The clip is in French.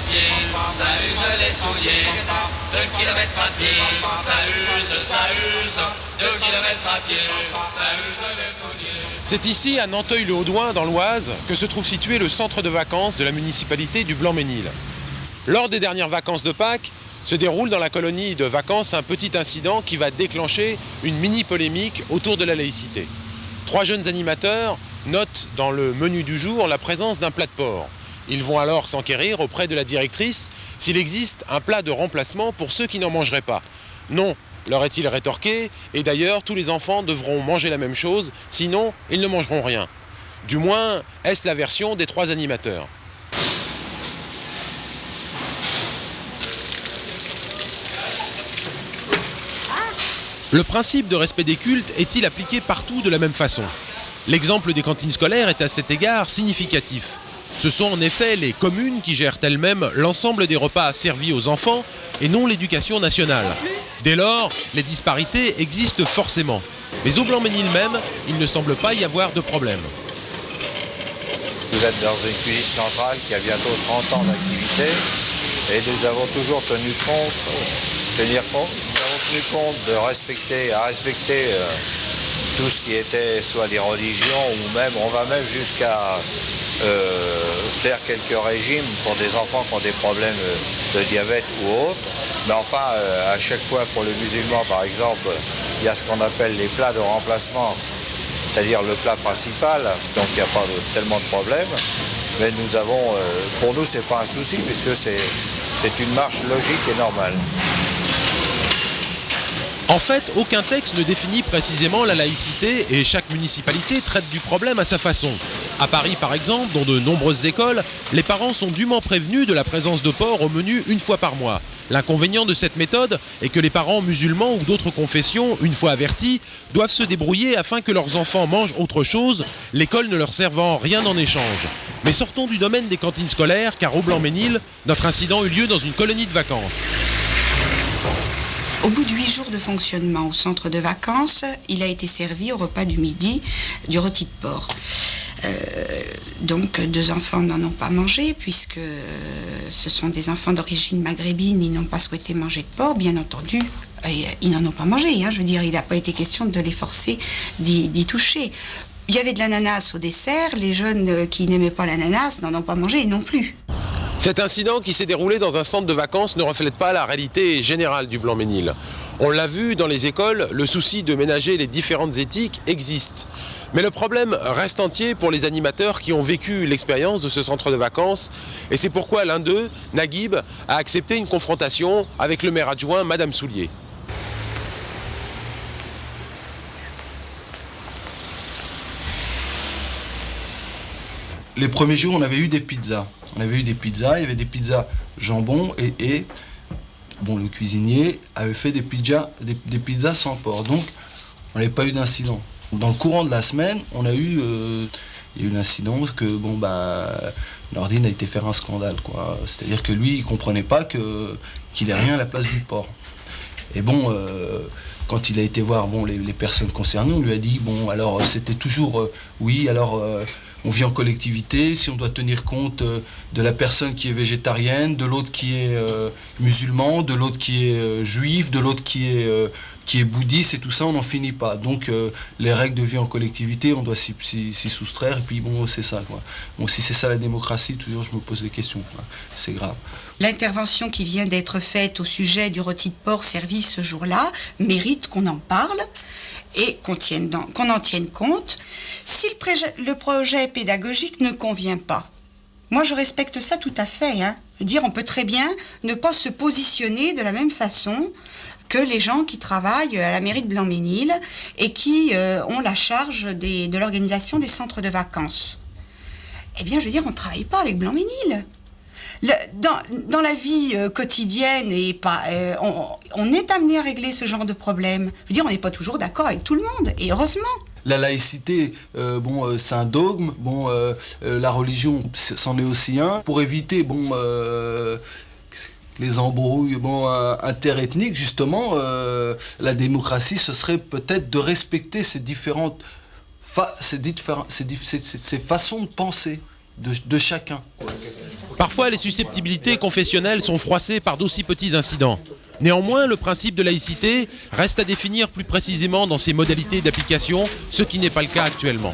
pied, ça use les souliers. 2 kilomètres à pied, ça use. 2 kilomètres à pied, ça use les souliers. C'est ici, à Nanteuil-le-Haudouin, dans l'Oise, que se trouve situé le centre de vacances de la municipalité du Blanc-Mesnil. Lors des dernières vacances de Pâques, se déroule dans la colonie de vacances un petit incident qui va déclencher une mini-polémique autour de la laïcité. 3 jeunes animateurs notent dans le menu du jour la présence d'un plat de porc. Ils vont alors s'enquérir auprès de la directrice s'il existe un plat de remplacement pour ceux qui n'en mangeraient pas. Non, leur est-il rétorqué, et d'ailleurs tous les enfants devront manger la même chose, sinon ils ne mangeront rien. Du moins, est-ce la version des 3 animateurs. Le principe de respect des cultes est-il appliqué partout de la même façon ? L'exemple des cantines scolaires est à cet égard significatif. Ce sont en effet les communes qui gèrent elles-mêmes l'ensemble des repas servis aux enfants et non l'éducation nationale. Dès lors, les disparités existent forcément. Mais au Blanc-Mesnil même, il ne semble pas y avoir de problème. Vous êtes dans une cuisine centrale qui a bientôt 30 ans d'activité et nous avons toujours tenu compte de respecter tout ce qui était soit des religions ou même, on va même jusqu'à faire quelques régimes pour des enfants qui ont des problèmes de diabète ou autres. Mais enfin, à chaque fois pour les musulmans par exemple, il y a ce qu'on appelle les plats de remplacement, c'est-à-dire le plat principal, donc il n'y a pas tellement de problèmes. Mais nous avons, pour nous c'est pas un souci puisque c'est une marche logique et normale. En fait, aucun texte ne définit précisément la laïcité et chaque municipalité traite du problème à sa façon. À Paris, par exemple, dans de nombreuses écoles, les parents sont dûment prévenus de la présence de porc au menu une fois par mois. L'inconvénient de cette méthode est que les parents musulmans ou d'autres confessions, une fois avertis, doivent se débrouiller afin que leurs enfants mangent autre chose, l'école ne leur servant rien en échange. Mais sortons du domaine des cantines scolaires, car au Blanc-Mesnil, notre incident eut lieu dans une colonie de vacances. Au bout de 8 jours de fonctionnement au centre de vacances, il a été servi au repas du midi du rôti de porc. Donc 2 enfants n'en ont pas mangé puisque ce sont des enfants d'origine maghrébine, ils n'ont pas souhaité manger de porc, bien entendu. Ils n'en ont pas mangé, je veux dire, il n'a pas été question de les forcer d'y toucher. Il y avait de l'ananas au dessert, les jeunes qui n'aimaient pas l'ananas n'en ont pas mangé non plus. Cet incident qui s'est déroulé dans un centre de vacances ne reflète pas la réalité générale du Blanc-Mesnil. On l'a vu dans les écoles, le souci de ménager les différentes éthiques existe. Mais le problème reste entier pour les animateurs qui ont vécu l'expérience de ce centre de vacances. Et c'est pourquoi l'un d'eux, Naguib, a accepté une confrontation avec le maire adjoint, Madame Soulier. Les premiers jours, on avait eu des pizzas. Il y avait des pizzas jambon et le cuisinier avait fait des pizzas sans porc. Donc, on n'avait pas eu d'incident. Dans le courant de la semaine, il y a eu l'incident que Nordine a été faire un scandale, quoi. C'est-à-dire que lui, il comprenait pas qu'il n'ait rien à la place du porc. Et quand il a été voir les personnes concernées, on lui a dit alors c'était toujours on vit en collectivité, si on doit tenir compte de la personne qui est végétarienne, de l'autre qui est musulman, de l'autre qui est juif, de l'autre qui est bouddhiste, et tout ça, on n'en finit pas. Donc les règles de vie en collectivité, on doit s'y soustraire, et puis c'est ça, quoi. Si c'est ça la démocratie, toujours je me pose des questions, quoi. C'est grave. L'intervention qui vient d'être faite au sujet du rôti de porc servi ce jour-là mérite qu'on en parle et qu'on en tienne compte. Si le projet pédagogique ne convient pas, moi je respecte ça tout à fait. Je veux dire, on peut très bien ne pas se positionner de la même façon que les gens qui travaillent à la mairie de Blanc-Mesnil et qui ont la charge de l'organisation des centres de vacances. Eh bien, je veux dire, on ne travaille pas avec Blanc-Mesnil. Dans la vie quotidienne, on est amené à régler ce genre de problème. Je veux dire, on n'est pas toujours d'accord avec tout le monde, et heureusement. La laïcité, c'est un dogme. La religion, c'en est aussi un. Pour éviter, les embrouilles interethniques, justement, la démocratie, ce serait peut-être de respecter ces différentes ces façons de penser. de chacun. Parfois, les susceptibilités confessionnelles sont froissées par d'aussi petits incidents. Néanmoins, le principe de laïcité reste à définir plus précisément dans ses modalités d'application, ce qui n'est pas le cas actuellement.